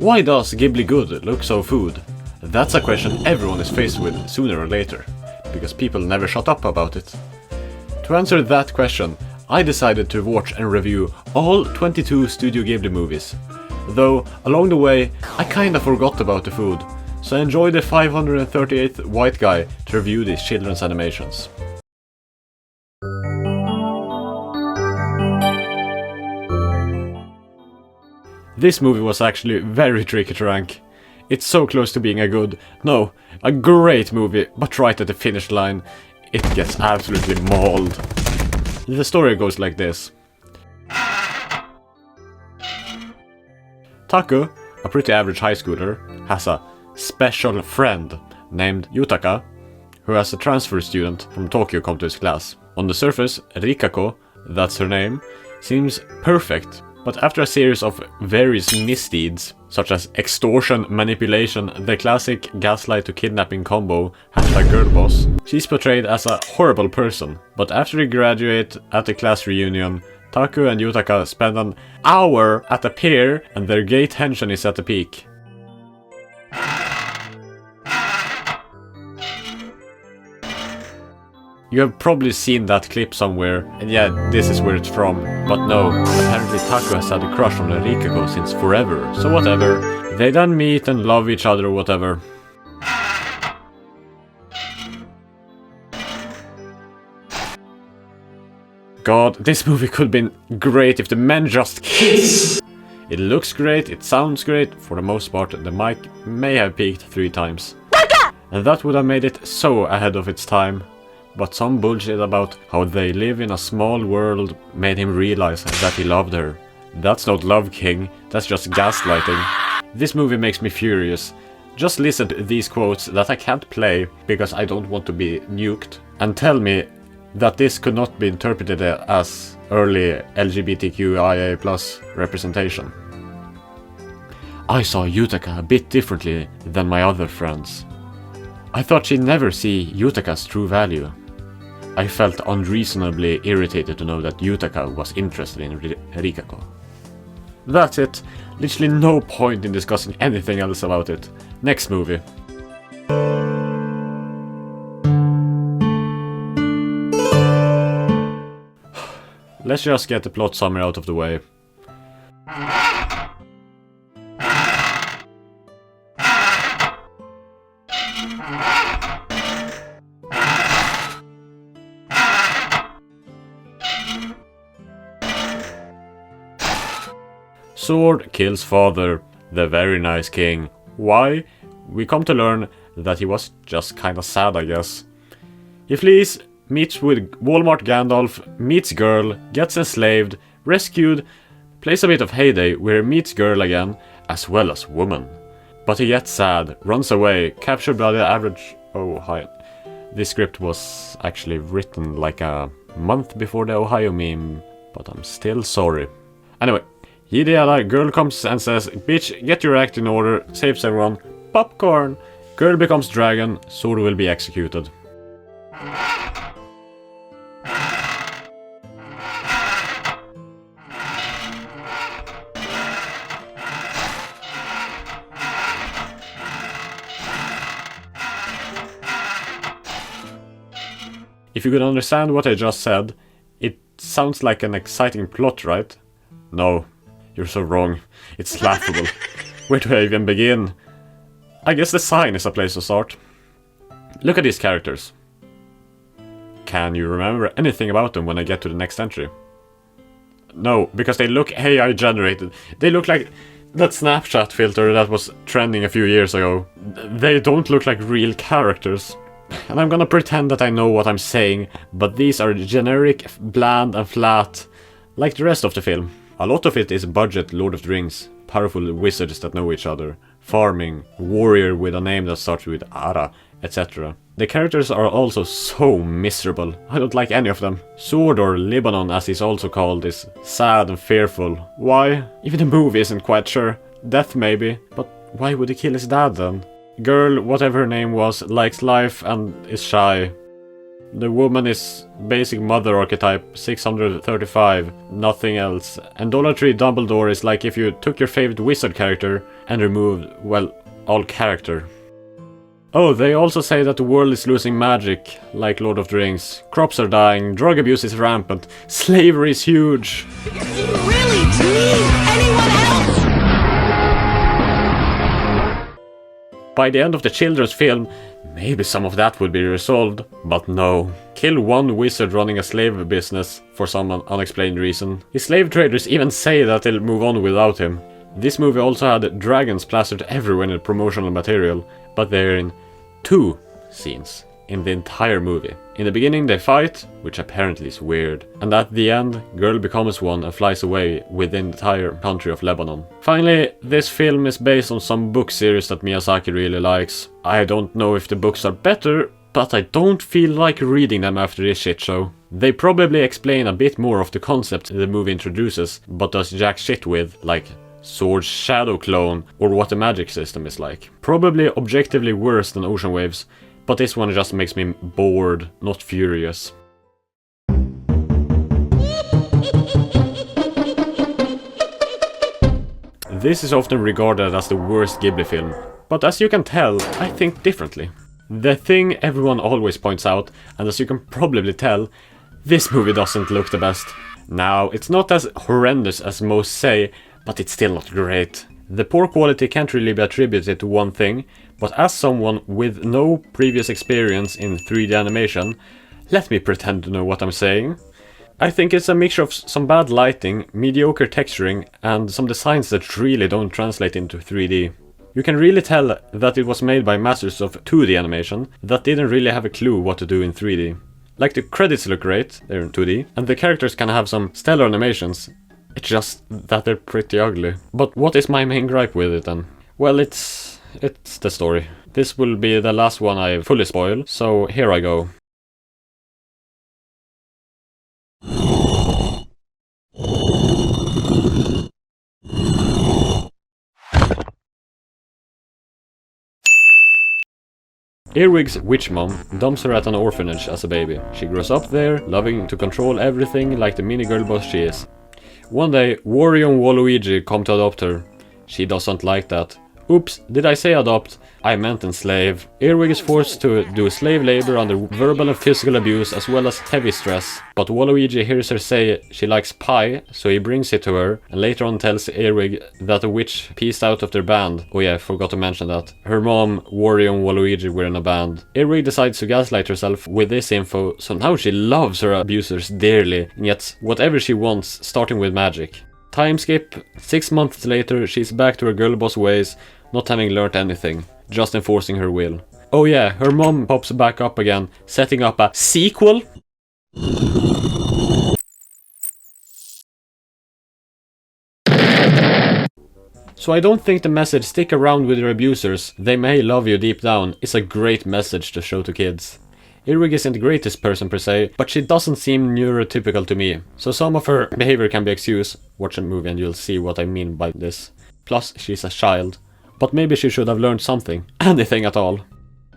Why does Ghibli good look so food? That's a question everyone is faced with sooner or later, because people never shut up about it. To answer that question, I decided to watch and review all 22 Studio Ghibli movies. Though, along the way, I kinda forgot about the food, so I enjoyed the 538th white guy to review these children's animations. This movie was actually very tricky to rank. It's so close to being a good, no, a great movie, but right at the finish line, it gets absolutely mauled. The story goes like this. Taku, a pretty average high schooler, has a special friend named Yutaka, who has a transfer student from Tokyo come to his class. On the surface, Rikako, that's her name, seems perfect, but after a series of various misdeeds, such as extortion, manipulation, the classic gaslight to kidnapping combo, #girlboss, she's portrayed as a horrible person. But after they graduate at the class reunion, Taku and Yutaka spend an hour at a pier and their gay tension is at the peak. You have probably seen that clip somewhere, and yeah, this is where it's from. But no, apparently Taku has had a crush on Rikako since forever, so whatever. They then meet and love each other or whatever. God, this movie could have been great if the men just kiss! It looks great, it sounds great, for the most part the mic may have peaked 3 times. And that would have made it so ahead of its time. But some bullshit about how they live in a small world made him realize that he loved her. That's not love, King, that's just gaslighting. This movie makes me furious. Just listen to these quotes that I can't play because I don't want to be nuked, and tell me that this could not be interpreted as early LGBTQIA+ representation. I saw Yutaka a bit differently than my other friends. I thought she'd never see Yutaka's true value. I felt unreasonably irritated to know that Yutaka was interested in Rikako. That's it. Literally no point in discussing anything else about it. Next movie. Let's just get the plot summary out of the way. Sword kills father, the very nice king. Why? We come to learn that he was just kinda sad, I guess. He flees, meets with Walmart Gandalf, meets girl, gets enslaved, rescued, plays a bit of Heyday where he meets girl again, as well as woman. But he gets sad, runs away, captured by the average... Oh, hi. This script was actually written like a month before the Ohio meme, but I'm still sorry. Anyway. Yada, girl comes and says, bitch, get your act in order, saves everyone, popcorn. Girl becomes dragon, sword will be executed. If you could understand what I just said, it sounds like an exciting plot, right? No. You're so wrong. It's laughable. Where do I even begin? I guess the sign is a place to start. Look at these characters. Can you remember anything about them when I get to the next entry? No, because they look AI generated. They look like that Snapchat filter that was trending a few years ago. They don't look like real characters. And I'm gonna pretend that I know what I'm saying, but these are generic, bland and flat, like the rest of the film. A lot of it is budget Lord of the Rings, powerful wizards that know each other, farming, warrior with a name that starts with Ara, etc. The characters are also so miserable, I don't like any of them. Sword, or Lebanon as he's also called, is sad and fearful. Why? Even the movie isn't quite sure. Death maybe, but why would he kill his dad then? Girl, whatever her name was, likes life and is shy. The woman is basic mother archetype, 635, nothing else. And Dollar Tree Dumbledore is like if you took your favorite wizard character and removed, well, all character. Oh, they also say that the world is losing magic, like Lord of the Rings. Crops are dying, drug abuse is rampant, slavery is huge. Do you really need anyone else? By the end of the children's film, maybe some of that would be resolved, but no. Kill one wizard running a slave business for some unexplained reason. His slave traders even say that they'll move on without him. This movie also had dragons plastered everywhere in the promotional material, but they're in 2 scenes in the entire movie. In the beginning they fight, which apparently is weird, and at the end, girl becomes one and flies away with the entire country of Lebanon. Finally, this film is based on some book series that Miyazaki really likes. I don't know if the books are better, but I don't feel like reading them after this shit show. They probably explain a bit more of the concept the movie introduces, but does jack shit with, like Sword's shadow clone, or what the magic system is like. Probably objectively worse than Ocean Waves, but this one just makes me bored, not furious. This is often regarded as the worst Ghibli film, but as you can tell, I think differently. The thing everyone always points out, and as you can probably tell, this movie doesn't look the best. Now, it's not as horrendous as most say, but it's still not great. The poor quality can't really be attributed to one thing, but as someone with no previous experience in 3D animation, let me pretend to know what I'm saying. I think it's a mixture of some bad lighting, mediocre texturing, and some designs that really don't translate into 3D. You can really tell that it was made by masters of 2D animation that didn't really have a clue what to do in 3D. Like the credits look great, they're in 2D, and the characters can have some stellar animations. It's just that they're pretty ugly. But what is my main gripe with it then? Well, it's the story. This will be the last one I fully spoil, so here I go. Earwig's witch mom dumps her at an orphanage as a baby. She grows up there, loving to control everything like the mini girl boss she is. One day, Wario and Waluigi come to adopt her. She doesn't like that. Oops, did I say adopt? I meant enslave. Earwig is forced to do slave labor under verbal and physical abuse as well as heavy stress. But Waluigi hears her say she likes pie, so he brings it to her and later on tells Earwig that a witch pieced out of their band. Oh yeah, I forgot to mention that. Her mom, Wario and Waluigi were in a band. Earwig decides to gaslight herself with this info, so now she loves her abusers dearly and gets whatever she wants, starting with magic. Time skip, 6 months later she's back to her girl boss ways, not having learned anything, just enforcing her will. Oh yeah, her mom pops back up again, setting up a sequel? So I don't think the message "stick around with your abusers, they may love you deep down" is a great message to show to kids. Earwig isn't the greatest person per se, but she doesn't seem neurotypical to me, so some of her behavior can be excused. Watch the movie and you'll see what I mean by this. Plus, she's a child. But maybe she should have learned something. Anything at all.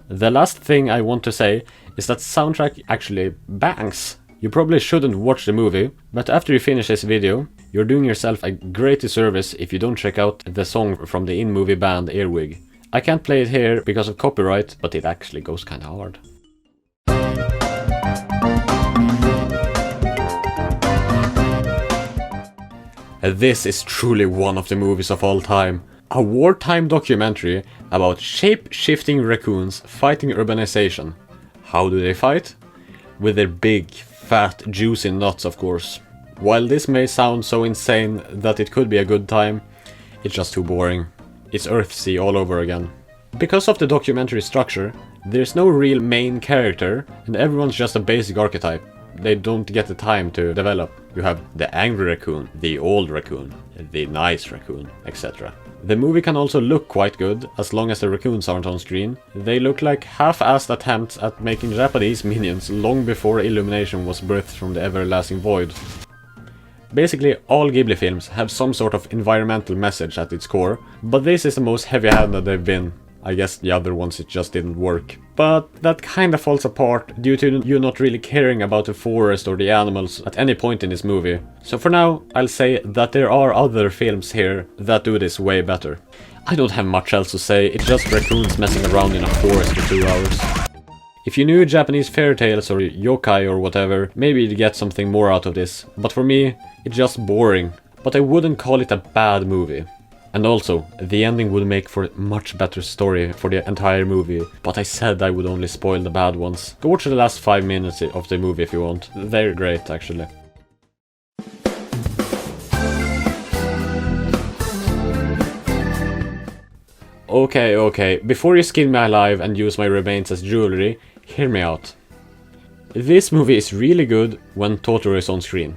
The last thing I want to say is that soundtrack actually bangs. You probably shouldn't watch the movie, but after you finish this video, you're doing yourself a great disservice if you don't check out the song from the in-movie band Earwig. I can't play it here because of copyright, but it actually goes kinda hard. This is truly one of the movies of all time. A wartime documentary about shape-shifting raccoons fighting urbanization. How do they fight? With their big, fat, juicy nuts, of course. While this may sound so insane that it could be a good time, it's just too boring. It's Earthsea all over again. Because of the documentary structure, there's no real main character, and everyone's just a basic archetype. They don't get the time to develop. You have the angry raccoon, the old raccoon, the nice raccoon, etc. The movie can also look quite good, as long as the raccoons aren't on screen. They look like half-assed attempts at making Japanese minions long before Illumination was birthed from the everlasting void. Basically, all Ghibli films have some sort of environmental message at its core, but this is the most heavy-handed they've been. I guess the other ones it just didn't work. But that kinda falls apart due to you not really caring about the forest or the animals at any point in this movie. So for now, I'll say that there are other films here that do this way better. I don't have much else to say, it's just raccoons messing around in a forest for 2 hours. If you knew Japanese fairy tales or yokai or whatever, maybe you'd get something more out of this. But for me, it's just boring. But I wouldn't call it a bad movie. And also, the ending would make for a much better story for the entire movie, but I said I would only spoil the bad ones. Go watch the last 5 minutes of the movie if you want. They're great, actually. Okay, before you skin me alive and use my remains as jewelry, hear me out. This movie is really good when Totoro is on screen.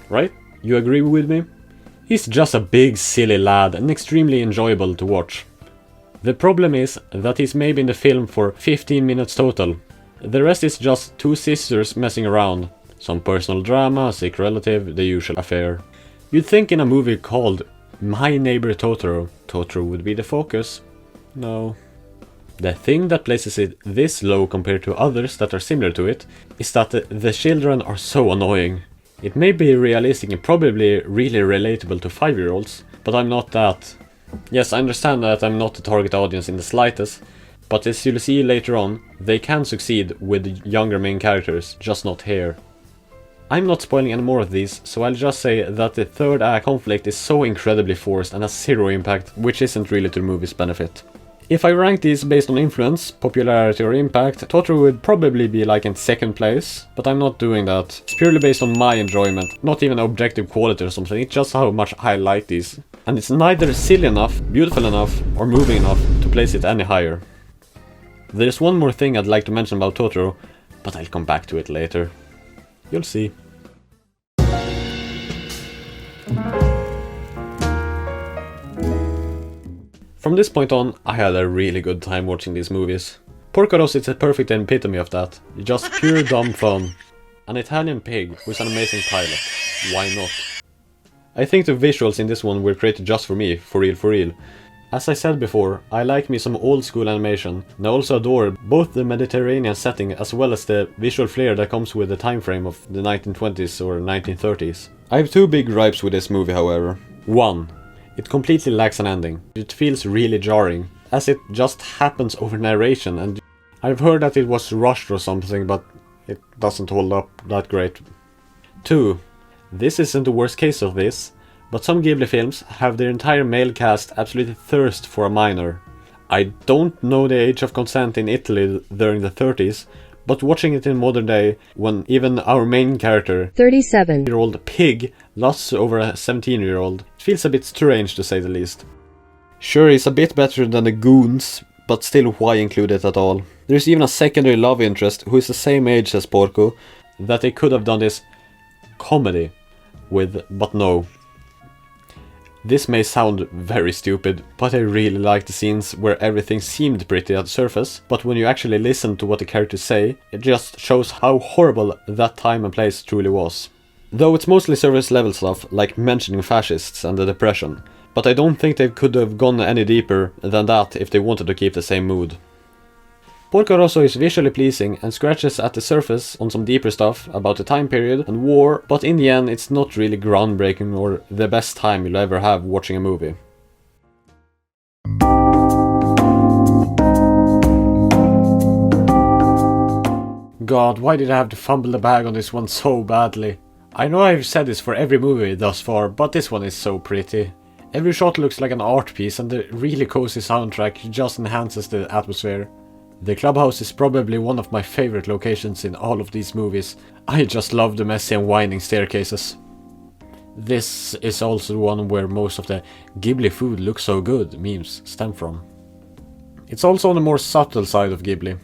Right? You agree with me? He's just a big silly lad and extremely enjoyable to watch. The problem is that he's maybe in the film for 15 minutes total. The rest is just two sisters messing around. Some personal drama, a sick relative, the usual affair. You'd think in a movie called My Neighbor Totoro, Totoro would be the focus. No. The thing that places it this low compared to others that are similar to it is that the children are so annoying. It may be realistic and probably really relatable to 5-year-olds, but I'm not that. Yes, I understand that I'm not the target audience in the slightest, but as you'll see later on, they can succeed with younger main characters, just not here. I'm not spoiling any more of these, so I'll just say that the third act conflict is so incredibly forced and has zero impact, which isn't really to the movie's benefit. If I rank these based on influence, popularity or impact, Totoro would probably be like in second place, but I'm not doing that. It's purely based on my enjoyment, not even objective quality or something, it's just how much I like these. And it's neither silly enough, beautiful enough, or moving enough to place it any higher. There's one more thing I'd like to mention about Totoro, but I'll come back to it later. You'll see. From this point on, I had a really good time watching these movies. Porco Rosso is a perfect epitome of that. Just pure dumb fun. An Italian pig who's an amazing pilot. Why not? I think the visuals in this one were created just for me, for real. As I said before, I like me some old school animation, and I also adore both the Mediterranean setting as well as the visual flair that comes with the time frame of the 1920s or 1930s. I have two big gripes with this movie, however. 1. It completely lacks an ending. It feels really jarring, as it just happens over narration, and I've heard that it was rushed or something, but it doesn't hold up that great. 2. This isn't the worst case of this, but some Ghibli films have their entire male cast absolutely thirst for a minor. I don't know the age of consent in Italy during the 30s, but watching it in modern day, when even our main character, 37-year-old pig, lusts over a 17-year-old, it feels a bit strange to say the least. Sure, he's a bit better than the goons, but still, why include it at all? There's even a secondary love interest who is the same age as Porco, that they could have done this comedy with, but no. This may sound very stupid, but I really like the scenes where everything seemed pretty at the surface, but when you actually listen to what the characters say, it just shows how horrible that time and place truly was. Though it's mostly surface level stuff, like mentioning fascists and the depression, but I don't think they could have gone any deeper than that if they wanted to keep the same mood. Porco Rosso is visually pleasing and scratches at the surface on some deeper stuff about the time period and war, but in the end it's not really groundbreaking or the best time you'll ever have watching a movie. God, why did I have to fumble the bag on this one so badly? I know I've said this for every movie thus far, but this one is so pretty. Every shot looks like an art piece and the really cozy soundtrack just enhances the atmosphere. The clubhouse is probably one of my favorite locations in all of these movies. I just love the messy and winding staircases. This is also one where most of the Ghibli food looks so good memes stem from. It's also on the more subtle side of Ghibli.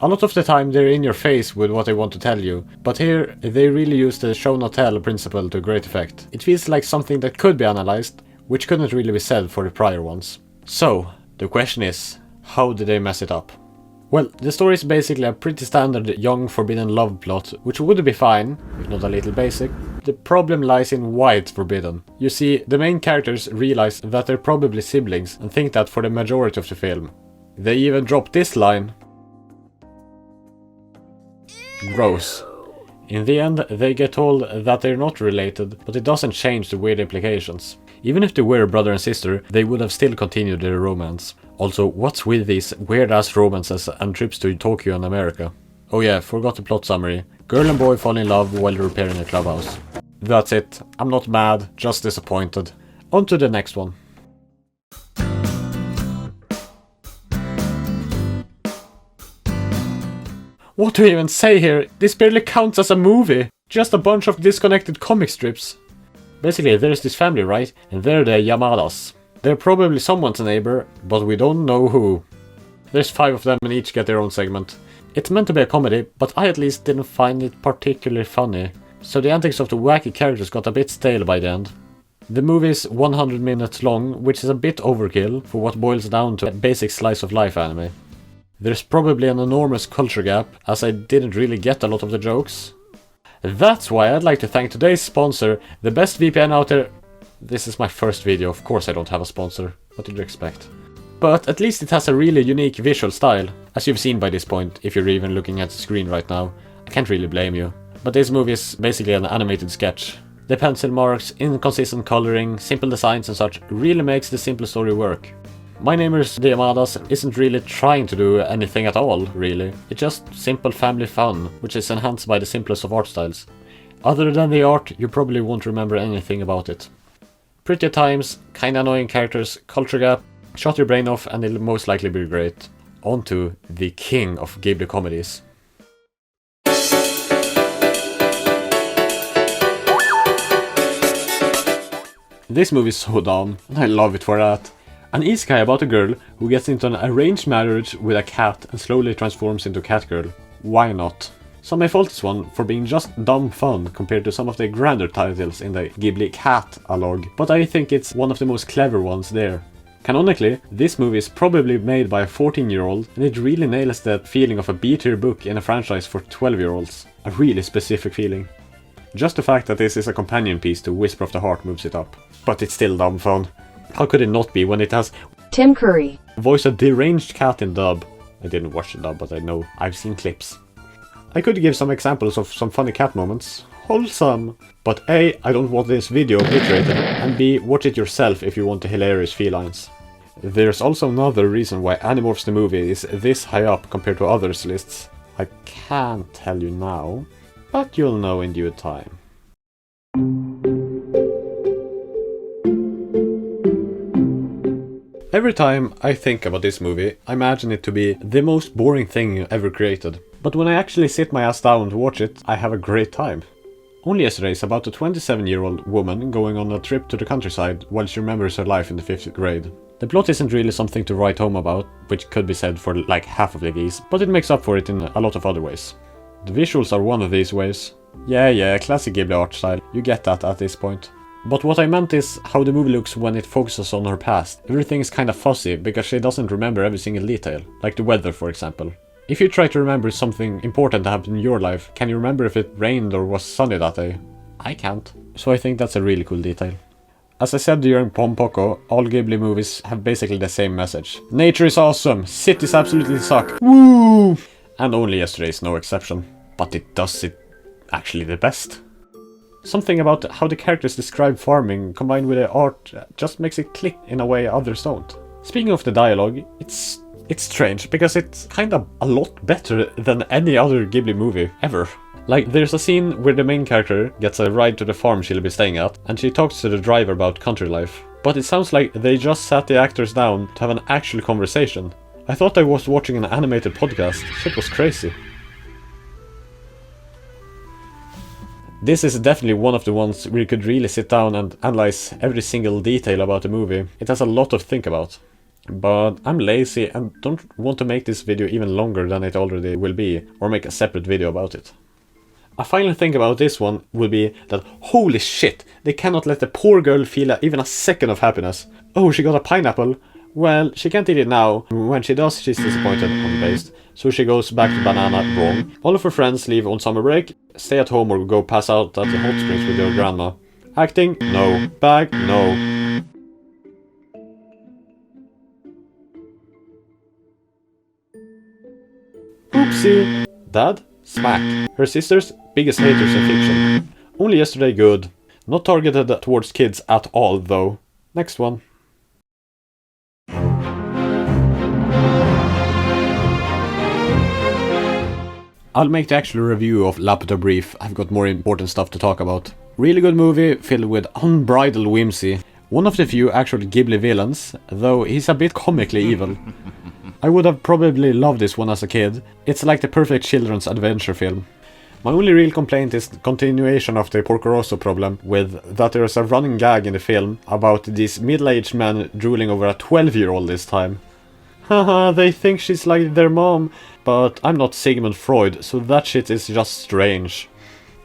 A lot of the time they're in your face with what they want to tell you, but here they really use the show not tell principle to great effect. It feels like something that could be analyzed, which couldn't really be said for the prior ones. So, the question is, how did they mess it up? Well, the story is basically a pretty standard young forbidden love plot, which would be fine, if not a little basic. The problem lies in why it's forbidden. You see, the main characters realize that they're probably siblings and think that for the majority of the film. They even dropped this line. Gross. In the end, they get told that they're not related, but it doesn't change the weird implications. Even if they were brother and sister, they would have still continued their romance. Also, what's with these weird-ass romances and trips to Tokyo and America? Oh yeah, forgot the plot summary. Girl and boy fall in love while repairing a clubhouse. That's it. I'm not mad, just disappointed. On to the next one. What do we even say here? This barely counts as a movie. Just a bunch of disconnected comic strips. Basically, there's this family, right? And they're the Yamadas. They're probably someone's neighbor, but we don't know who. There's 5 of them and each get their own segment. It's meant to be a comedy, but I at least didn't find it particularly funny. So the antics of the wacky characters got a bit stale by the end. The movie is 100 minutes long, which is a bit overkill for what boils down to a basic slice of life anime. There's probably an enormous culture gap, as I didn't really get a lot of the jokes. That's why I'd like to thank today's sponsor, the best VPN out there. This is my first video, of course I don't have a sponsor. What did you expect? But at least it has a really unique visual style, as you've seen by this point, if you're even looking at the screen right now. I can't really blame you. But this movie is basically an animated sketch. The pencil marks, inconsistent coloring, simple designs and such really makes the simple story work. My Neighbors the Yamadas isn't really trying to do anything at all, really. It's just simple family fun, which is enhanced by the simplest of art styles. Other than the art, you probably won't remember anything about it. Pretty at times, kinda annoying characters, culture gap, shut your brain off and it'll most likely be great. On to the king of Ghibli comedies. This movie is so dumb, and I love it for that. An isekai about a girl who gets into an arranged marriage with a cat and slowly transforms into Catgirl. Why not? Some may fault this one for being just dumb fun compared to some of the grander titles in the Ghibli catalog, but I think it's one of the most clever ones there. Canonically, this movie is probably made by a 14-year-old, and it really nails that feeling of a B-tier book in a franchise for 12-year-olds. A really specific feeling. Just the fact that this is a companion piece to Whisper of the Heart moves it up. But it's still dumb fun. How could it not be when it has Tim Curry voice a deranged cat in dub? I didn't watch the dub, but I know I've seen clips. I could give some examples of some funny cat moments. Wholesome! But A, I don't want this video obliterated, and B, watch it yourself if you want the hilarious felines. There's also another reason why Animorphs the movie is this high up compared to others' lists. I can't tell you now, but you'll know in due time. Every time I think about this movie, I imagine it to be the most boring thing ever created. But when I actually sit my ass down to watch it, I have a great time. Only yesterday is about a 27-year-old woman going on a trip to the countryside while she remembers her life in the 5th grade. The plot isn't really something to write home about, which could be said for like half of the geese, but it makes up for it in a lot of other ways. The visuals are one of these ways. Yeah, classic Ghibli art style, you get that at this point. But what I meant is how the movie looks when it focuses on her past. Everything is kinda fuzzy because she doesn't remember every single detail, like the weather for example. If you try to remember something important that happened in your life, can you remember if it rained or was sunny that day? I can't. So I think that's a really cool detail. As I said during Pompoko, all Ghibli movies have basically the same message. Nature is awesome, cities absolutely suck, woo! And only yesterday is no exception. But it does it actually the best. Something about how the characters describe farming combined with the art just makes it click in a way others don't. Speaking of the dialogue, it's strange because it's kinda a lot better than any other Ghibli movie ever. Like, there's a scene where the main character gets a ride to the farm she'll be staying at, and she talks to the driver about country life. But it sounds like they just sat the actors down to have an actual conversation. I thought I was watching an animated podcast. Shit was crazy. This is definitely one of the ones where you could really sit down and analyze every single detail about the movie. It has a lot to think about. But I'm lazy and don't want to make this video even longer than it already will be, or make a separate video about it. A final thing about this one will be that holy shit, they cannot let the poor girl feel even a second of happiness. Oh, she got a pineapple? Well, she can't eat it now. When she does, she's disappointed and based. So she goes back to banana wrong. All of her friends leave on summer break, stay at home or go pass out at the hot springs with your grandma. Acting? No. Bag? No. Whoopsie. Dad? Smack. Her sister's biggest haters in fiction. Only yesterday good. Not targeted towards kids at all, though. Next one. I'll make the actual review of Laputa brief. I've got more important stuff to talk about. Really good movie, filled with unbridled whimsy. One of the few actual Ghibli villains, though he's a bit comically evil. I would have probably loved this one as a kid. It's like the perfect children's adventure film. My only real complaint is the continuation of the Porco Rosso problem, with that there's a running gag in the film about this middle-aged man drooling over a 12-year-old this time. Haha, they think she's like their mom, but I'm not Sigmund Freud, so that shit is just strange.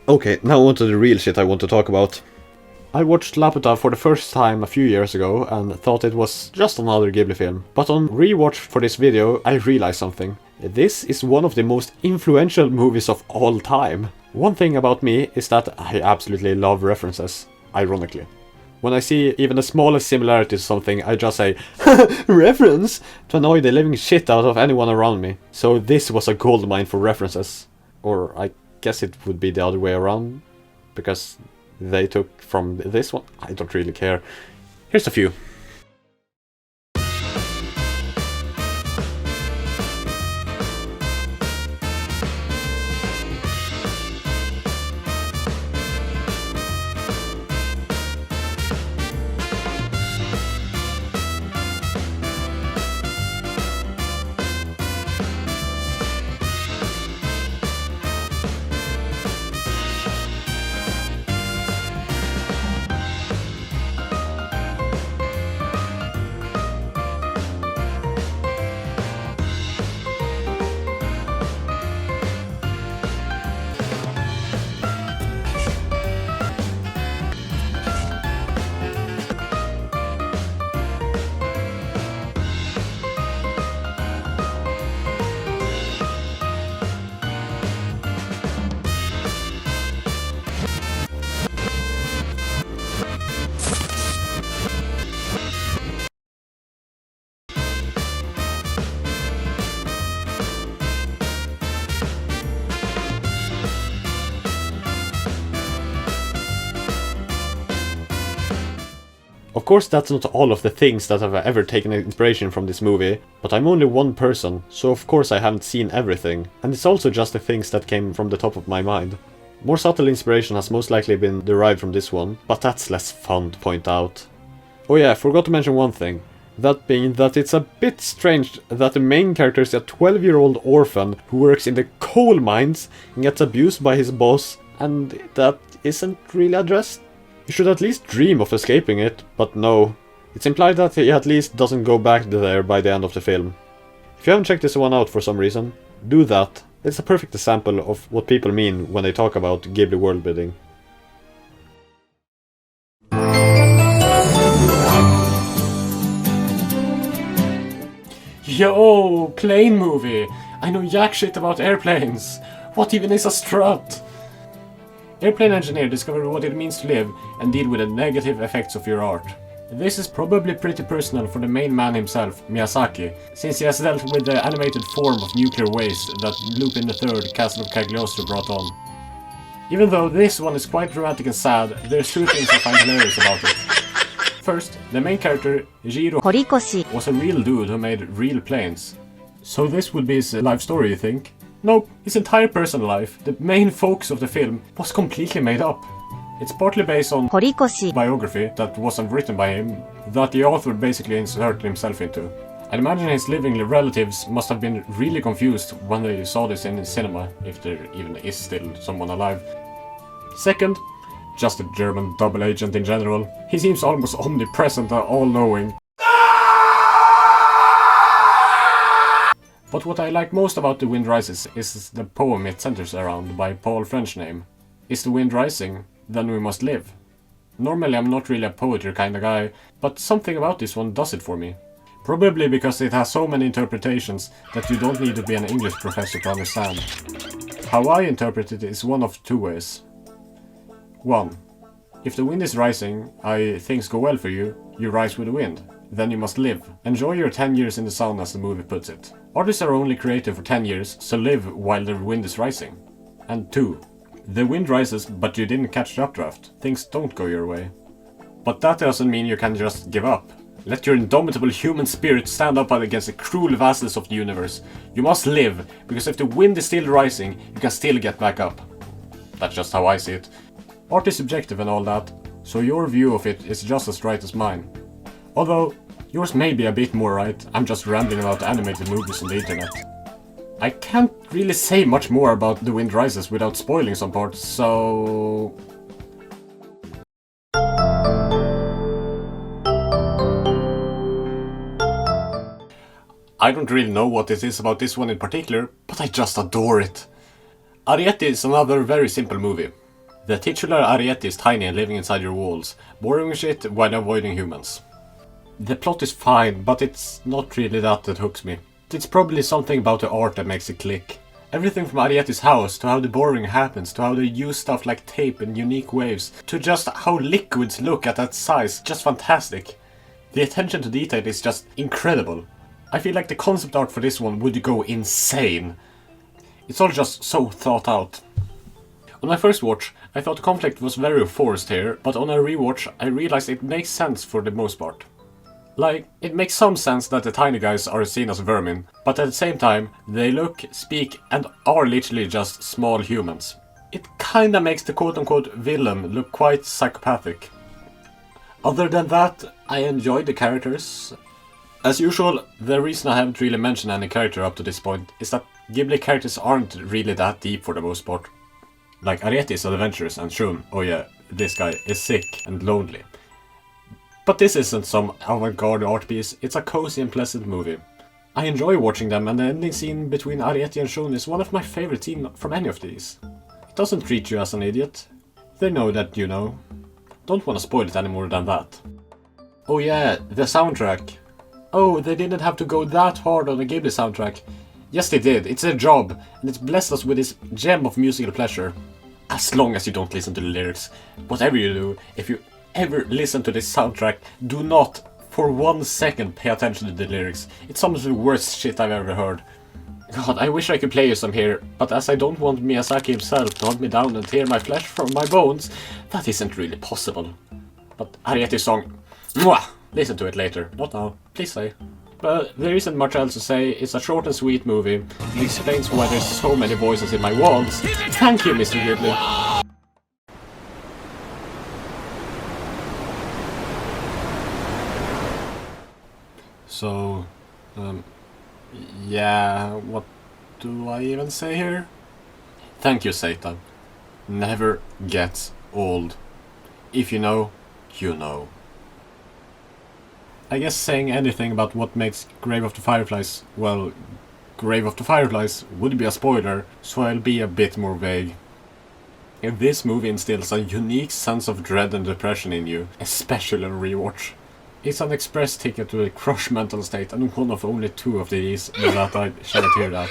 Okay, now on to the real shit I want to talk about. I watched Laputa for the first time a few years ago and thought it was just another Ghibli film. But on rewatch for this video, I realized something. This is one of the most influential movies of all time. One thing about me is that I absolutely love references, ironically. When I see even the smallest similarity to something, I just say, reference, to annoy the living shit out of anyone around me. So this was a goldmine for references. Or I guess it would be the other way around, because they took from this one. I don't really care. Here's a few. Of course, that's not all of the things that have ever taken inspiration from this movie, but I'm only one person, so of course I haven't seen everything, and it's also just the things that came from the top of my mind. More subtle inspiration has most likely been derived from this one, but that's less fun to point out. Oh yeah, I forgot to mention one thing. That being that it's a bit strange that the main character is a 12-year-old orphan who works in the coal mines and gets abused by his boss, and that isn't really addressed. You should at least dream of escaping it, but no. It's implied that he at least doesn't go back there by the end of the film. If you haven't checked this one out for some reason, do that. It's a perfect example of what people mean when they talk about Ghibli worldbuilding. Yo, plane movie! I know jack shit about airplanes! What even is a strut? Airplane engineer discover what it means to live and deal with the negative effects of your art. This is probably pretty personal for the main man himself, Miyazaki, since he has dealt with the animated form of nuclear waste that Lupin III, Castle of Cagliostro brought on. Even though this one is quite dramatic and sad, there's two things I find hilarious about it. First, the main character, Jiro, was a real dude who made real planes. So this would be his life story, you think? Nope, his entire personal life, the main focus of the film, was completely made up. It's partly based on a biography that wasn't written by him, that the author basically inserted himself into. I'd imagine his living relatives must have been really confused when they saw this in the cinema, if there even is still someone alive. Second, just a German double agent in general. He seems almost omnipresent and all-knowing. But what I like most about The Wind Rises is the poem it centers around by Paul French name. Is the wind rising? Then we must live. Normally I'm not really a poetry kind of guy, but something about this one does it for me. Probably because it has so many interpretations that you don't need to be an English professor to understand. How I interpret it is one of two ways. 1. If the wind is rising, things go well for you, you rise with the wind. then you must live. Enjoy your 10 years in the sun, as the movie puts it. Artists are only creative for 10 years, so live while the wind is rising. And 2. The wind rises, but you didn't catch the updraft. Things don't go your way. But that doesn't mean you can just give up. Let your indomitable human spirit stand up against the cruel vastness of the universe. You must live, because if the wind is still rising, you can still get back up. That's just how I see it. Art is subjective and all that, so your view of it is just as right as mine. Although, yours may be a bit more right, I'm just rambling about animated movies on the internet. I can't really say much more about The Wind Rises without spoiling some parts, so... I don't really know what it is about this one in particular, but I just adore it. Arrietty is another very simple movie. The titular Arrietty is tiny and living inside your walls, boring shit while avoiding humans. The plot is fine, but it's not really that hooks me. It's probably something about the art that makes it click. Everything from Arrietty's house, to how the boring happens, to how they use stuff like tape in unique ways, to just how liquids look at that size, just fantastic. The attention to detail is just incredible. I feel like the concept art for this one would go insane. It's all just so thought out. On my first watch, I thought the conflict was very forced here, but on a rewatch, I realized it makes sense for the most part. Like, it makes some sense that the tiny guys are seen as vermin, but at the same time, they look, speak, and are literally just small humans. It kinda makes the quote-unquote villain look quite psychopathic. Other than that, I enjoyed the characters. As usual, the reason I haven't really mentioned any character up to this point is that Ghibli characters aren't really that deep for the most part. Like, Arrietty is adventurous and Shun, oh yeah, this guy is sick and lonely. But this isn't some avant-garde art piece, it's a cozy and pleasant movie. I enjoy watching them, and the ending scene between Arrietty and Shun is one of my favorite scenes from any of these. It doesn't treat you as an idiot. They know that you know. Don't want to spoil it any more than that. Oh yeah, the soundtrack. Oh, they didn't have to go that hard on the Ghibli soundtrack. Yes, they did. It's their job, and it's blessed us with this gem of musical pleasure. As long as you don't listen to the lyrics. Whatever you do, if you ever listen to this soundtrack, do not for 1 second pay attention to the lyrics. It's some of the worst shit I've ever heard. God, I wish I could play you some here, but as I don't want Miyazaki himself to hunt me down and tear my flesh from my bones, that isn't really possible. But Arrietty's song, mwah! Listen to it later, not now, please say. But there isn't much else to say, it's a short and sweet movie. It explains why there's so many voices in my walls. Thank you, Mr. Ghibli. So, yeah, what do I even say here? Thank you, Satan. Never gets old. If you know, you know. I guess saying anything about what makes Grave of the Fireflies, well, Grave of the Fireflies would be a spoiler, so I'll be a bit more vague. If this movie instills a unique sense of dread and depression in you, especially on rewatch. It's an express ticket to a crushed mental state, and one of only 2 of these that I shan't hear that,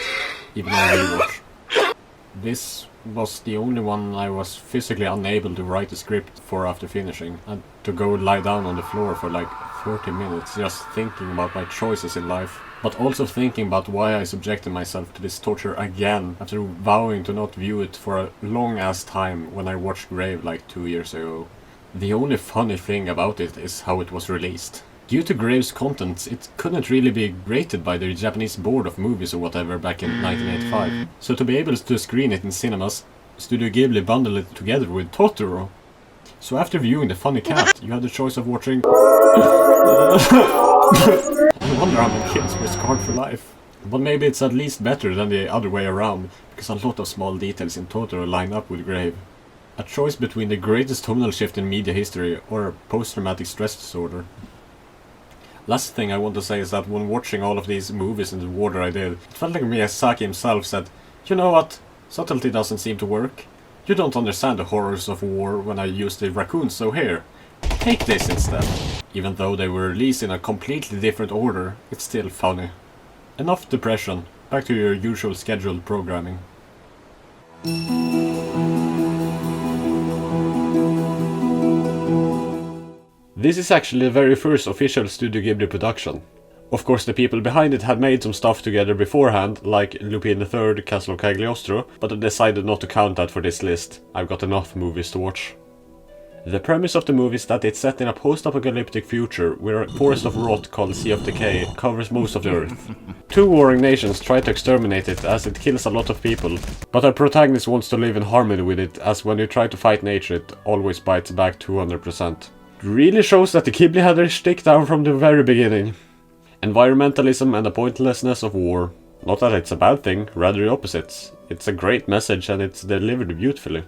even on rewatch. This was the only one I was physically unable to write a script for after finishing, and to go lie down on the floor for like 30 minutes just thinking about my choices in life, but also thinking about why I subjected myself to this torture again after vowing to not view it for a long ass time when I watched Grave like 2 years ago. The only funny thing about it is how it was released. Due to Grave's contents, it couldn't really be rated by the Japanese Board of Movies or whatever back in 1985. So to be able to screen it in cinemas, Studio Ghibli bundled it together with Totoro. So after viewing The Funny Cat, you had the choice of watching... I wonder how many kids were scarred for life. But maybe it's at least better than the other way around, because a lot of small details in Totoro line up with Grave. A choice between the greatest tonal shift in media history or post-traumatic stress disorder. Last thing I want to say is that when watching all of these movies in the order I did, it felt like Miyazaki himself said, you know what, subtlety doesn't seem to work. You don't understand the horrors of war when I use the raccoons, so here, take this instead. Even though they were released in a completely different order, it's still funny. Enough depression, back to your usual scheduled programming. This is actually the very first official Studio Ghibli production. Of course, the people behind it had made some stuff together beforehand, like Lupin III, Castle of Cagliostro, but I decided not to count that for this list. I've got enough movies to watch. The premise of the movie is that it's set in a post-apocalyptic future where a forest of rot called Sea of Decay covers most of the earth. Two warring nations try to exterminate it as it kills a lot of people, but our protagonist wants to live in harmony with it, as when you try to fight nature it always bites back 200%. Really shows that the Ghibli had their shtick down from the very beginning. Environmentalism and the pointlessness of war. Not that it's a bad thing, rather the opposite. It's a great message and it's delivered beautifully.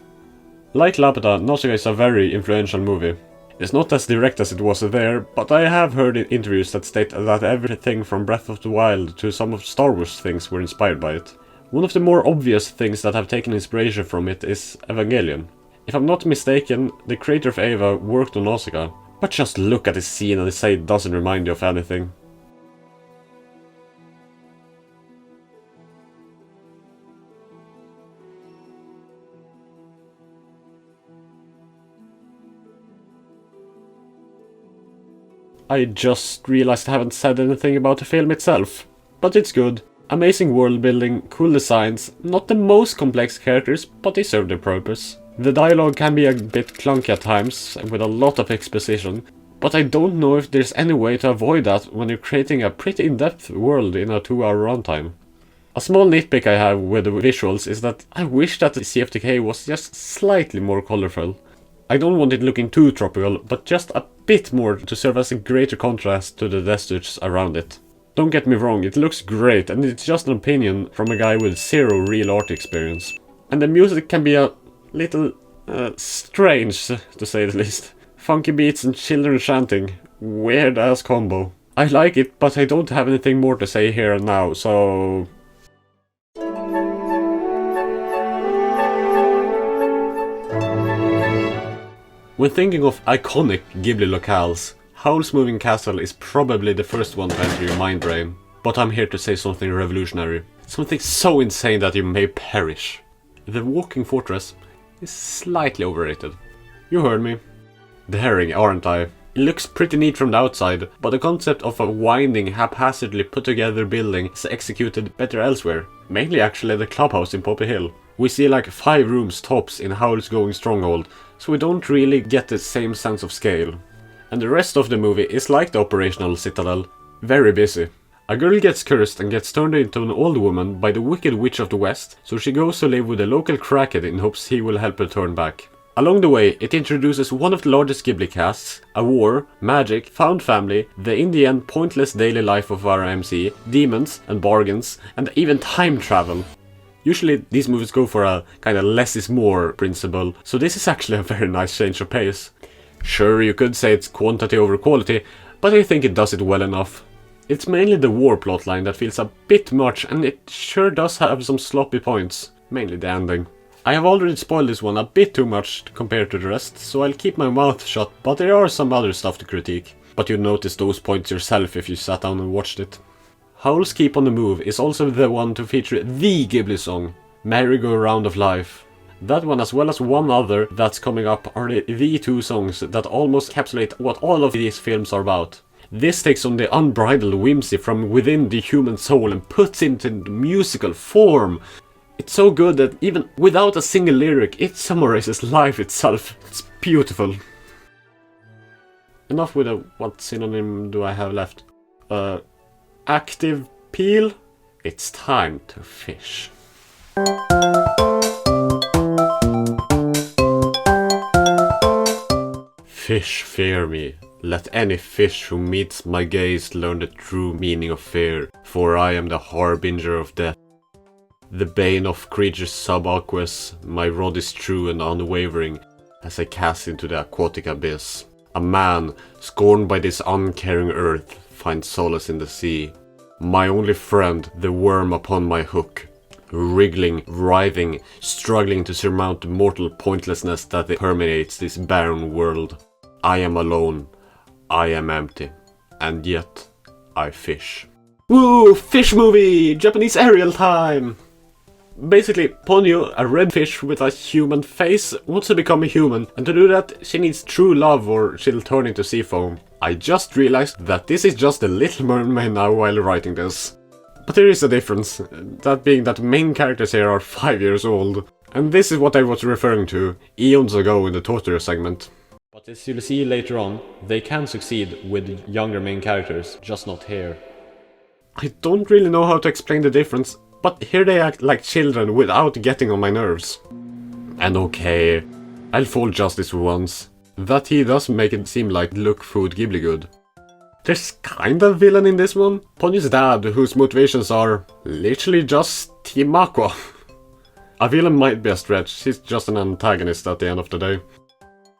Like Laputa, Nausicaa is a very influential movie. It's not as direct as it was there, but I have heard in interviews that state that everything from Breath of the Wild to some of Star Wars things were inspired by it. One of the more obvious things that have taken inspiration from it is Evangelion. If I'm not mistaken, the creator of Eva worked on Nausicaa, but just look at this scene and say it doesn't remind you of anything. I just realized I haven't said anything about the film itself, but it's good. Amazing world building, cool designs, not the most complex characters, but they serve their purpose. The dialogue can be a bit clunky at times, with a lot of exposition, but I don't know if there's any way to avoid that when you're creating a pretty in-depth world in a 2-hour runtime. A small nitpick I have with the visuals is that I wish that the Sea of Decay was just slightly more colorful. I don't want it looking too tropical, but just a bit more to serve as a greater contrast to the deserts around it. Don't get me wrong, it looks great, and it's just an opinion from a guy with zero real art experience. And the music can be a little strange, to say the least. Funky beats and children chanting. Weird ass combo. I like it, but I don't have anything more to say here and now, so... When thinking of iconic Ghibli locales, Howl's Moving Castle is probably the first one to enter your mind brain. But I'm here to say something revolutionary. Something so insane that you may perish. The Walking Fortress is slightly overrated. You heard me. The herring, aren't I? It looks pretty neat from the outside, but the concept of a winding, haphazardly put together building is executed better elsewhere. Mainly actually the clubhouse in Poppy Hill. We see like 5 rooms tops in Howl's Going Stronghold, so we don't really get the same sense of scale. And the rest of the movie is like the operational citadel, very busy. A girl gets cursed and gets turned into an old woman by the Wicked Witch of the West, so she goes to live with a local crackhead in hopes he will help her turn back. Along the way, it introduces one of the largest Ghibli casts, a war, magic, found family, the in the end pointless daily life of our MC, demons and bargains, and even time travel. Usually these movies go for a kinda less is more principle, so this is actually a very nice change of pace. Sure, you could say it's quantity over quality, but I think it does it well enough. It's mainly the war plotline that feels a bit much, and it sure does have some sloppy points, mainly the ending. I have already spoiled this one a bit too much compared to the rest, so I'll keep my mouth shut, but there are some other stuff to critique. But you'd notice those points yourself if you sat down and watched it. Howl's Keep on the Move is also the one to feature the Ghibli song, Merry-Go-Round of Life. That one, as well as one other that's coming up, are the 2 songs that almost encapsulate what all of these films are about. This takes on the unbridled whimsy from within the human soul and puts it into musical form. It's so good that even without a single lyric, it summarizes life itself. It's beautiful. Enough with what synonym do I have left? Active peel? It's time to fish. Fish fear me. Let any fish who meets my gaze learn the true meaning of fear, for I am the harbinger of death. The bane of creatures subaqueous, my rod is true and unwavering, as I cast into the aquatic abyss. A man, scorned by this uncaring earth, finds solace in the sea. My only friend, the worm upon my hook, wriggling, writhing, struggling to surmount the mortal pointlessness that permeates this barren world. I am alone, I am empty, and yet I fish. Woo! Fish movie! Japanese aerial time! Basically, Ponyo, a red fish with a human face, wants to become a human, and to do that, she needs true love or she'll turn into sea foam. I just realized that this is just the Little Mermaid now while writing this. But there is a difference, that being that the main characters here are 5 years old. And this is what I was referring to eons ago in the Totoro segment. But as you'll see later on, they can succeed with younger main characters, just not here. I don't really know how to explain the difference, but here they act like children without getting on my nerves. And okay, I'll fault Justice for once. That he does make it seem like look food Ghibli good. There's kind of villain in this one. Ponyo's dad, whose motivations are literally just Team Aqua. A villain might be a stretch, he's just an antagonist at the end of the day.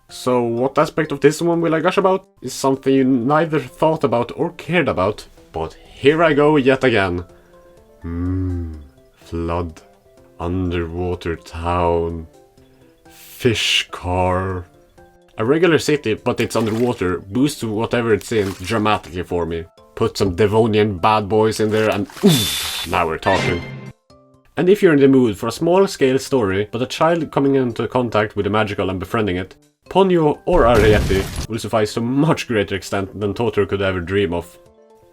So what aspect of this one will I gush about? Is something you neither thought about or cared about. But here I go yet again. Flood. Underwater town. Fish car. A regular city, but it's underwater, boosts whatever it's in dramatically for me. Put some Devonian bad boys in there and now we're talking. And if you're in the mood for a small-scale story, but a child coming into contact with the magical and befriending it, Ponyo or Ariete will suffice to much greater extent than Totoro could ever dream of.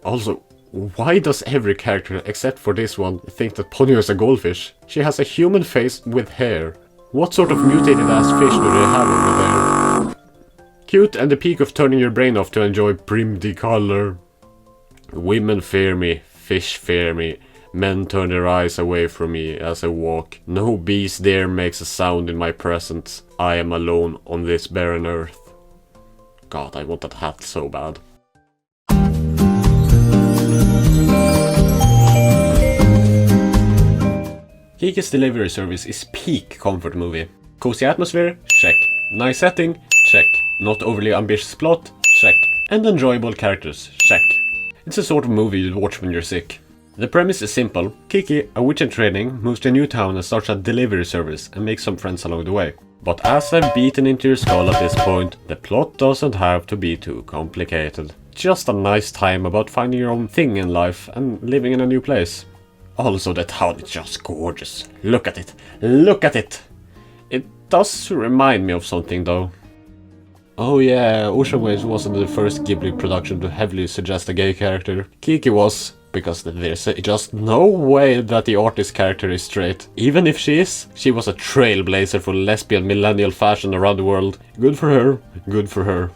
Also, why does every character, except for this one, think that Ponyo is a goldfish? She has a human face with hair. What sort of mutated-ass fish do they have over there? Cute and the peak of turning your brain off to enjoy pretty color. Women fear me, fish fear me. Men turn their eyes away from me as I walk. No beast dare makes a sound in my presence. I am alone on this barren earth. God, I want that hat so bad. Kiki's delivery service is peak comfort movie. Cozy atmosphere? Check. Nice setting? Check. Not overly ambitious plot? Check. And enjoyable characters? Check. It's the sort of movie you'd watch when you're sick. The premise is simple. Kiki, a witch in training, moves to a new town and starts a delivery service and makes some friends along the way. But as I've beaten into your skull at this point, the plot doesn't have to be too complicated. Just a nice time about finding your own thing in life and living in a new place. Also, the town is just gorgeous. Look at it. Look at it! It does remind me of something though. Oh yeah, Ocean Waves wasn't the first Ghibli production to heavily suggest a gay character. Kiki was. Because there's just no way that the artist character is straight. Even if she is, she was a trailblazer for lesbian millennial fashion around the world. Good for her, good for her.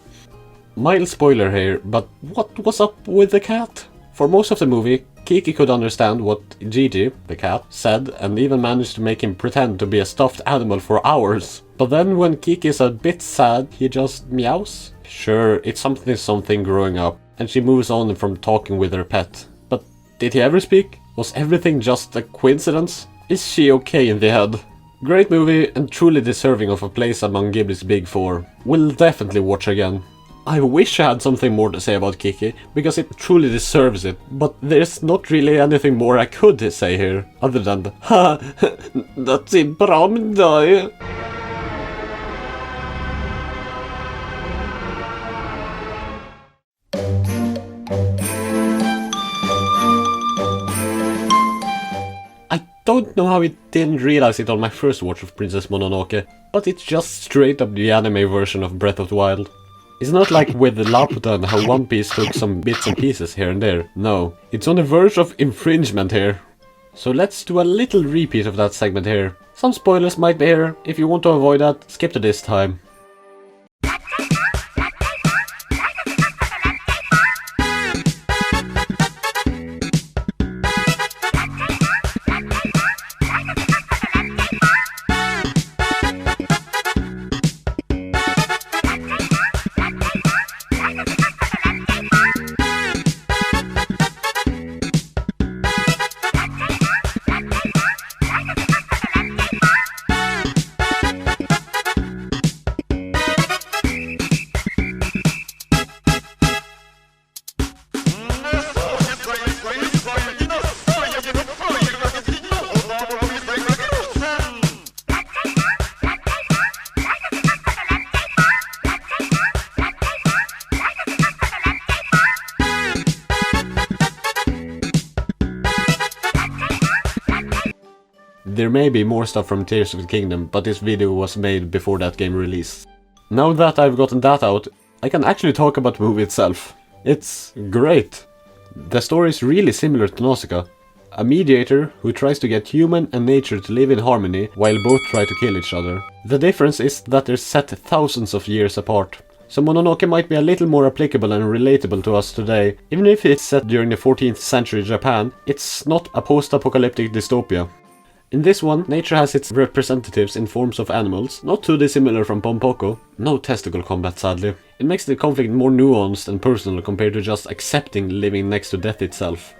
Mild spoiler here, but what was up with the cat? For most of the movie, Kiki could understand what Gigi, the cat, said and even managed to make him pretend to be a stuffed animal for hours. But then when Kiki is a bit sad, he just meows? Sure, it's something growing up, and she moves on from talking with her pet. Did he ever speak? Was everything just a coincidence? Is she okay in the head? Great movie and truly deserving of a place among Ghibli's big four. Will definitely watch again. I wish I had something more to say about Kiki, because it truly deserves it, but there's not really anything more I could say here, other than ha, that's it, bra med dig. Don't know how I didn't realize it on my first watch of Princess Mononoke, but it's just straight up the anime version of Breath of the Wild. It's not like with Laputa how One Piece took some bits and pieces here and there. No, it's on the verge of infringement here. So let's do a little repeat of that segment here. Some spoilers might be here. If you want to avoid that, skip to this time. There may be more stuff from Tears of the Kingdom, but this video was made before that game release. Now that I've gotten that out, I can actually talk about the movie itself. It's great. The story is really similar to Nausicaa. A mediator who tries to get human and nature to live in harmony while both try to kill each other. The difference is that they're set thousands of years apart. So Mononoke might be a little more applicable and relatable to us today. Even if it's set during the 14th century Japan, it's not a post-apocalyptic dystopia. In this one, nature has its representatives in forms of animals, not too dissimilar from Pompoko. No testicle combat, sadly. It makes the conflict more nuanced and personal compared to just accepting living next to death itself.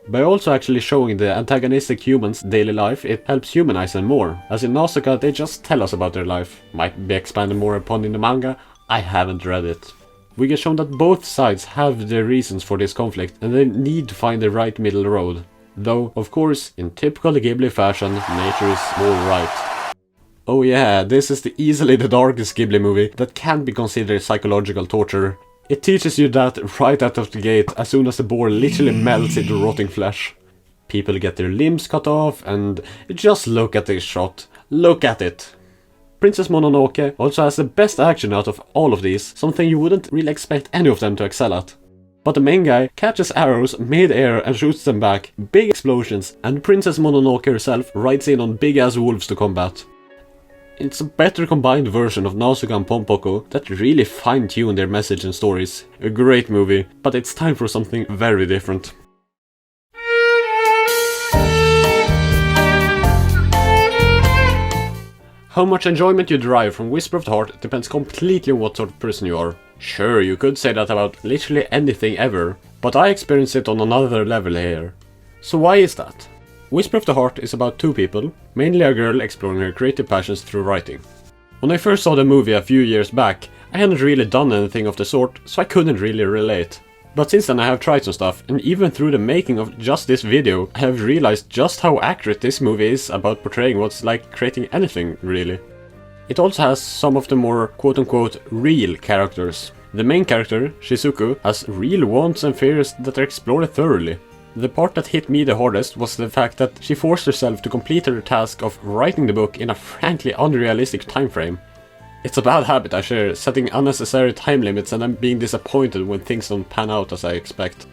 By also actually showing the antagonistic humans' daily life, it helps humanize them more. As in Nausicaa, they just tell us about their life. Might be expanded more upon in the manga, I haven't read it. We get shown that both sides have their reasons for this conflict, and they need to find the right middle road. Though, of course, in typical Ghibli fashion, nature is more right. Oh yeah, this is easily the darkest Ghibli movie that can be considered psychological torture. It teaches you that right out of the gate, as soon as the boar literally melts into rotting flesh. People get their limbs cut off, and just look at this shot. Look at it! Princess Mononoke also has the best action out of all of these, something you wouldn't really expect any of them to excel at. But the main guy catches arrows mid-air and shoots them back, big explosions, and Princess Mononoke herself rides in on big-ass wolves to combat. It's a better combined version of Nausicaa and Pompoko that really fine-tune their message and stories. A great movie, but it's time for something very different. How much enjoyment you derive from Whisper of the Heart depends completely on what sort of person you are. Sure, you could say that about literally anything ever, but I experience it on another level here. So why is that? Whisper of the Heart is about two people, mainly a girl exploring her creative passions through writing. When I first saw the movie a few years back, I hadn't really done anything of the sort, so I couldn't really relate. But since then I have tried some stuff, and even through the making of just this video, I have realized just how accurate this movie is about portraying what's like creating anything, really. It also has some of the more quote-unquote real characters. The main character, Shizuku, has real wants and fears that are explored thoroughly. The part that hit me the hardest was the fact that she forced herself to complete her task of writing the book in a frankly unrealistic time frame. It's a bad habit I share, setting unnecessary time limits and then being disappointed when things don't pan out as I expect.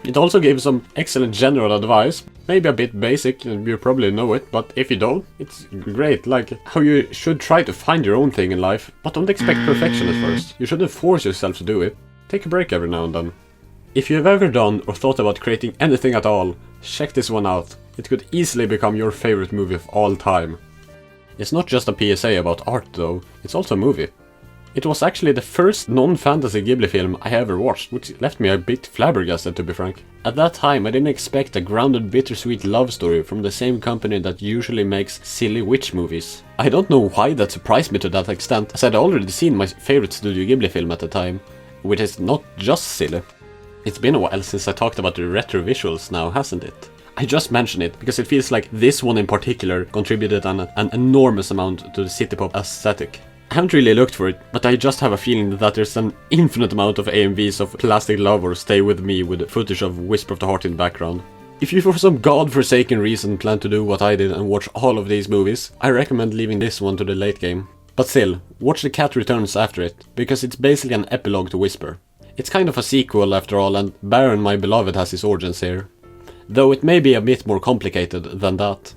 It also gave some excellent general advice, maybe a bit basic, and you probably know it, but if you don't, it's great, like how you should try to find your own thing in life, but don't expect perfection at first. You shouldn't force yourself to do it. Take a break every now and then. If you have ever done or thought about creating anything at all, check this one out. It could easily become your favorite movie of all time. It's not just a PSA about art though, it's also a movie. It was actually the first non-fantasy Ghibli film I ever watched, which left me a bit flabbergasted to be frank. At that time I didn't expect a grounded bittersweet love story from the same company that usually makes silly witch movies. I don't know why that surprised me to that extent, as I'd already seen my favorite Studio Ghibli film at the time, which is not just silly. It's been a while since I talked about the retro visuals now, hasn't it? I just mention it because it feels like this one in particular contributed an enormous amount to the city pop aesthetic. I haven't really looked for it, but I just have a feeling that there's an infinite amount of AMVs of Plastic Love or Stay With Me with footage of Whisper of the Heart in the background. If you for some godforsaken reason plan to do what I did and watch all of these movies, I recommend leaving this one to the late game. But still, watch The Cat Returns after it, because it's basically an epilogue to Whisper. It's kind of a sequel after all, and Baron My Beloved has his origins here. Though it may be a bit more complicated than that.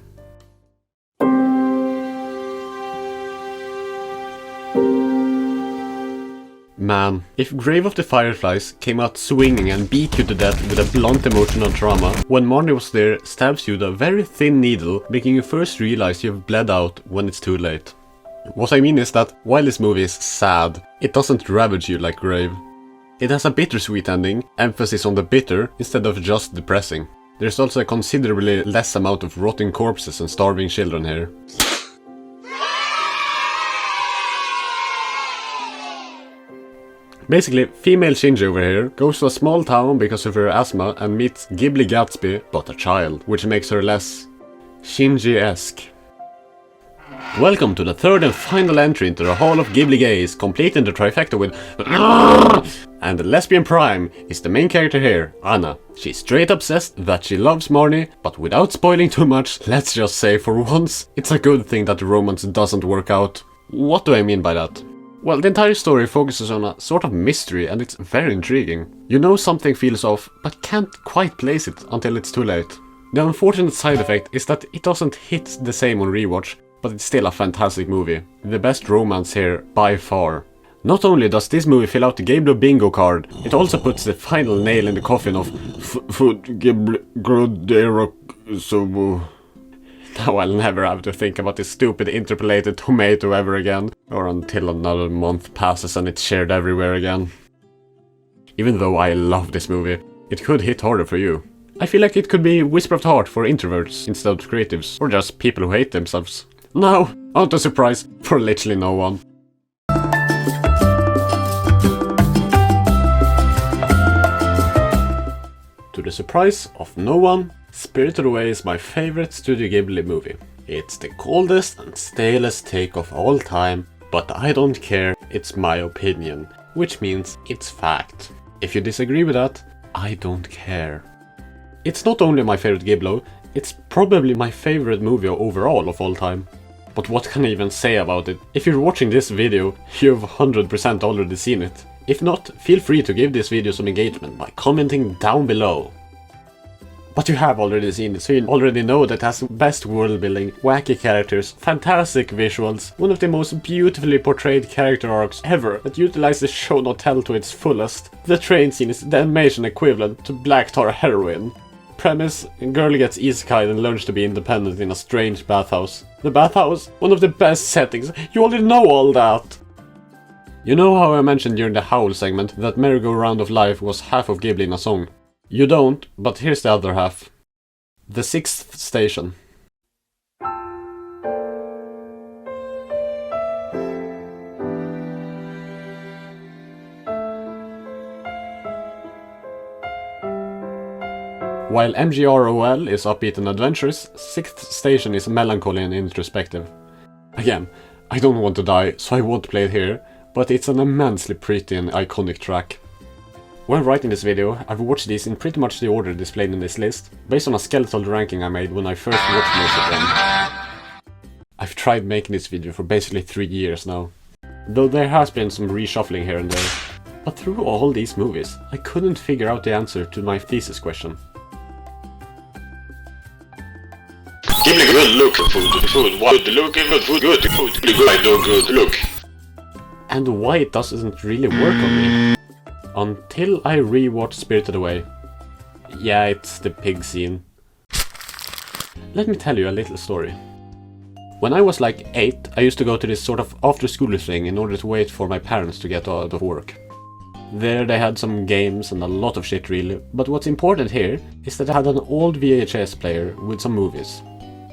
Man, if Grave of the Fireflies came out swinging and beat you to death with a blunt emotional trauma, when Marnie was there stabs you with a very thin needle, making you first realize you've bled out when it's too late. What I mean is that, while this movie is sad, it doesn't ravage you like Grave. It has a bittersweet ending, emphasis on the bitter instead of just depressing. There's also a considerably less amount of rotting corpses and starving children here. Basically, female Shinji over here goes to a small town because of her asthma and meets Ghibli Gatsby, but a child, which makes her less Shinji-esque. Welcome to the third and final entry into the Hall of Ghibli Gays, completing the trifecta with and the lesbian prime is the main character here, Anna. She's straight obsessed that she loves Marnie, but without spoiling too much, let's just say for once, it's a good thing that the romance doesn't work out. What do I mean by that? Well, the entire story focuses on a sort of mystery and it's very intriguing. You know something feels off, but can't quite place it until it's too late. The unfortunate side effect is that it doesn't hit the same on rewatch, but it's still a fantastic movie. The best romance here, by far. Not only does this movie fill out the Ghibli bingo card, it also puts the final nail in the coffin of Food Ghibli Grodero Sobu. Now I'll never have to think about this stupid interpolated tomato ever again, or until another month passes and it's shared everywhere again. Even though I love this movie, it could hit harder for you. I feel like it could be Whisper of the Heart for introverts instead of creatives, or just people who hate themselves. Now, on to surprise for literally no one. To the surprise of no one, Spirited Away is my favorite Studio Ghibli movie. It's the coldest and stalest take of all time, but I don't care, it's my opinion, which means it's fact. If you disagree with that, I don't care. It's not only my favorite Ghibli, it's probably my favorite movie overall of all time. But what can I even say about it? If you're watching this video, you've 100% already seen it. If not, feel free to give this video some engagement by commenting down below. But you have already seen it, so you already know that it has best world building, wacky characters, fantastic visuals, one of the most beautifully portrayed character arcs ever that utilizes show not tell to its fullest. The train scene is the animation equivalent to Black Tar heroin. Premise, a girl gets isekai'd and learns to be independent in a strange bathhouse. The bathhouse? One of the best settings, you already know all that! You know how I mentioned during the Howl segment that Merry-Go-Round of Life was half of Ghibli in a song? You don't, but here's the other half. The Sixth Station. While MGROL is upbeat and adventurous, Sixth Station is melancholy and introspective. Again, I don't want to die, so I won't play it here, but it's an immensely pretty and iconic track. When writing this video, I've watched these in pretty much the order displayed in this list, based on a skeletal ranking I made when I first watched most of them. I've tried making this video for basically 3 years now, though there has been some reshuffling here and there. But through all these movies, I couldn't figure out the answer to my thesis question. Give me good look, food, what look, good, I do good look. And why it doesn't really work on me. Until I rewatched Spirited Away. Yeah, it's the pig scene. Let me tell you a little story. When I was like 8, I used to go to this sort of after-school thing in order to wait for my parents to get out of work. There they had some games and a lot of shit really, but what's important here is that I had an old VHS player with some movies.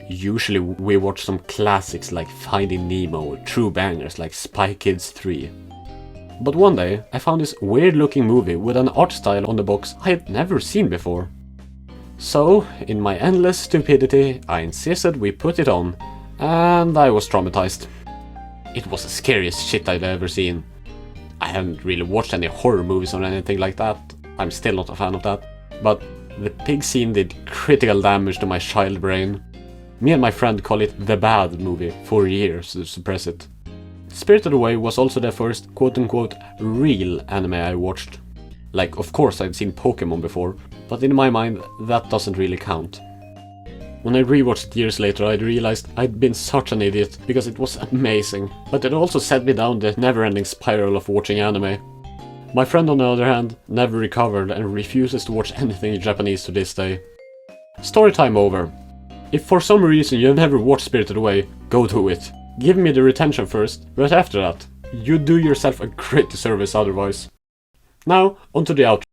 Usually we watch some classics like Finding Nemo or true bangers like Spy Kids 3. But one day I found this weird looking movie with an art style on the box I had never seen before. So, in my endless stupidity, I insisted we put it on, and I was traumatized. It was the scariest shit I'd ever seen. I hadn't really watched any horror movies or anything like that, I'm still not a fan of that, but the pig scene did critical damage to my child brain. Me and my friend call it the bad movie for years to suppress it. Spirited Away was also the first quote-unquote real anime I watched. Like, of course I'd seen Pokemon before, but in my mind that doesn't really count. When I rewatched it years later, I realized I'd been such an idiot because it was amazing, but it also set me down the never-ending spiral of watching anime. My friend on the other hand never recovered and refuses to watch anything Japanese to this day. Storytime over. If for some reason you've never watched Spirited Away, go do it. Give me the retention first, but after that, you do yourself a great disservice otherwise. Now, onto the outro.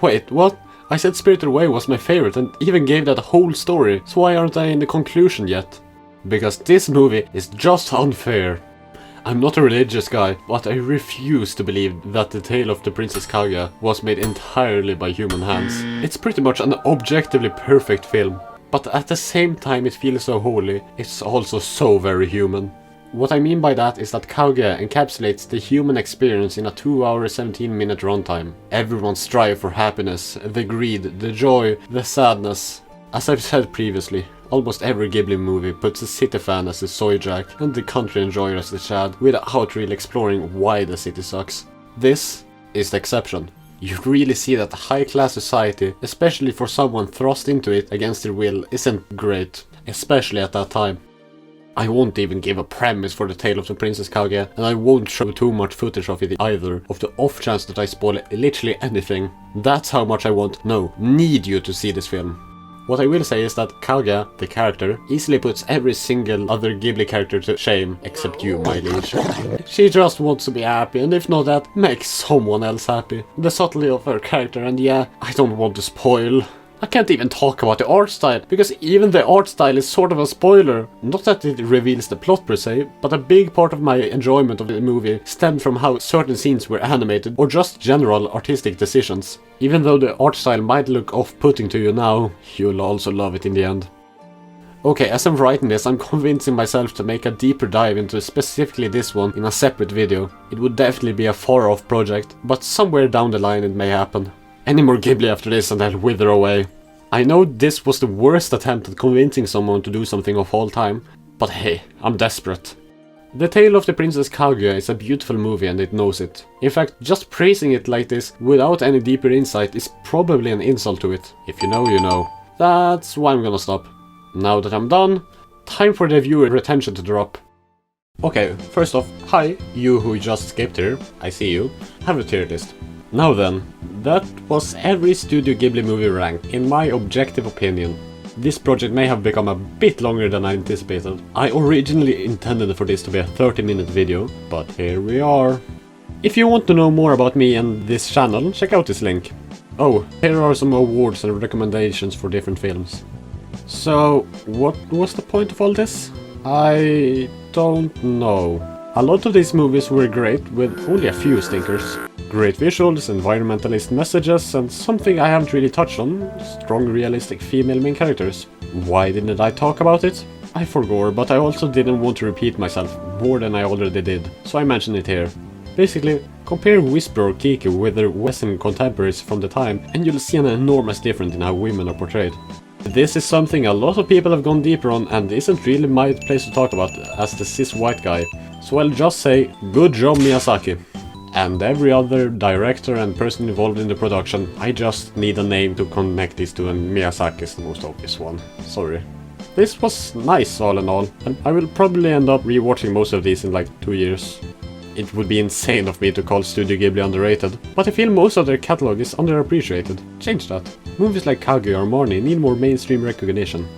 Wait, what? I said Spirited Away was my favorite and even gave that a whole story, so why aren't I in the conclusion yet? Because this movie is just unfair. I'm not a religious guy, but I refuse to believe that the tale of the Princess Kaguya was made entirely by human hands. It's pretty much an objectively perfect film, but at the same time it feels so holy, it's also so very human. What I mean by that is that Kaguya encapsulates the human experience in a 2-hour 17-minute runtime. Everyone's strive for happiness, the greed, the joy, the sadness. As I've said previously, almost every Ghibli movie puts the city fan as the soy jack and the country enjoyer as the chad, without really exploring why the city sucks. This is the exception. You really see that the high-class society, especially for someone thrust into it against their will, isn't great, especially at that time. I won't even give a premise for the tale of the Princess Kaguya, and I won't show too much footage of it either, of the off chance that I spoil literally anything. That's how much I need you to see this film. What I will say is that Kaguya, the character, easily puts every single other Ghibli character to shame, except you, my liege. She just wants to be happy, and if not that, make someone else happy. The subtlety of her character, and yeah, I don't want to spoil. I can't even talk about the art style, because even the art style is sort of a spoiler. Not that it reveals the plot per se, but a big part of my enjoyment of the movie stemmed from how certain scenes were animated, or just general artistic decisions. Even though the art style might look off-putting to you now, you'll also love it in the end. Okay, as I'm writing this, I'm convincing myself to make a deeper dive into specifically this one in a separate video. It would definitely be a far-off project, but somewhere down the line it may happen. Any more Ghibli after this and I'll wither away. I know this was the worst attempt at convincing someone to do something of all time, but hey, I'm desperate. The Tale of the Princess Kaguya is a beautiful movie and it knows it. In fact, just praising it like this without any deeper insight is probably an insult to it. If you know, you know. That's why I'm gonna stop. Now that I'm done, time for the viewer retention to drop. Okay, first off, hi, you who just skipped here, I see you, have a tier list. Now then, that was every Studio Ghibli movie ranked, in my objective opinion. This project may have become a bit longer than I anticipated. I originally intended for this to be a 30-minute video, but here we are. If you want to know more about me and this channel, check out this link. Oh, here are some awards and recommendations for different films. So, what was the point of all this? I don't know. A lot of these movies were great, with only a few stinkers. Great visuals, environmentalist messages, and something I haven't really touched on, strong realistic female main characters. Why didn't I talk about it? I forgot, but I also didn't want to repeat myself more than I already did, so I mention it here. Basically, compare Whisper or Kiki with their western contemporaries from the time, and you'll see an enormous difference in how women are portrayed. This is something a lot of people have gone deeper on and isn't really my place to talk about as the cis white guy, so I'll just say, good job Miyazaki. And every other director and person involved in the production, I just need a name to connect these to, and Miyazaki is the most obvious one. Sorry. This was nice all in all, and I will probably end up rewatching most of these in like 2 years. It would be insane of me to call Studio Ghibli underrated, but I feel most of their catalog is underappreciated. Change that. Movies like Kaguya or Marnie need more mainstream recognition.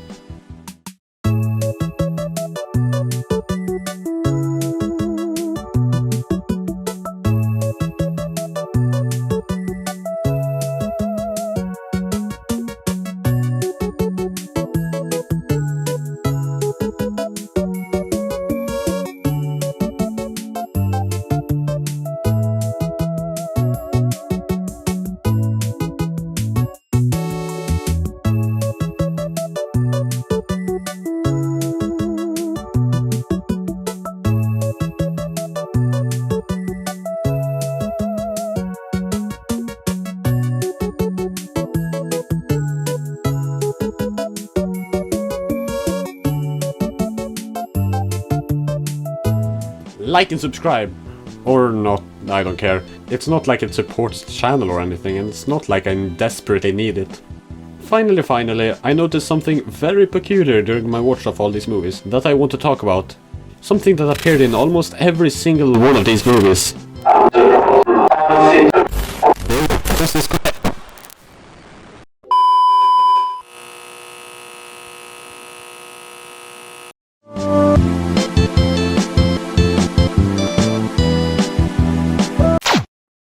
Like and subscribe. Or not, I don't care. It's not like it supports the channel or anything, and it's not like I desperately need it. Finally, I noticed something very peculiar during my watch of all these movies that I want to talk about. Something that appeared in almost every single one of these movies.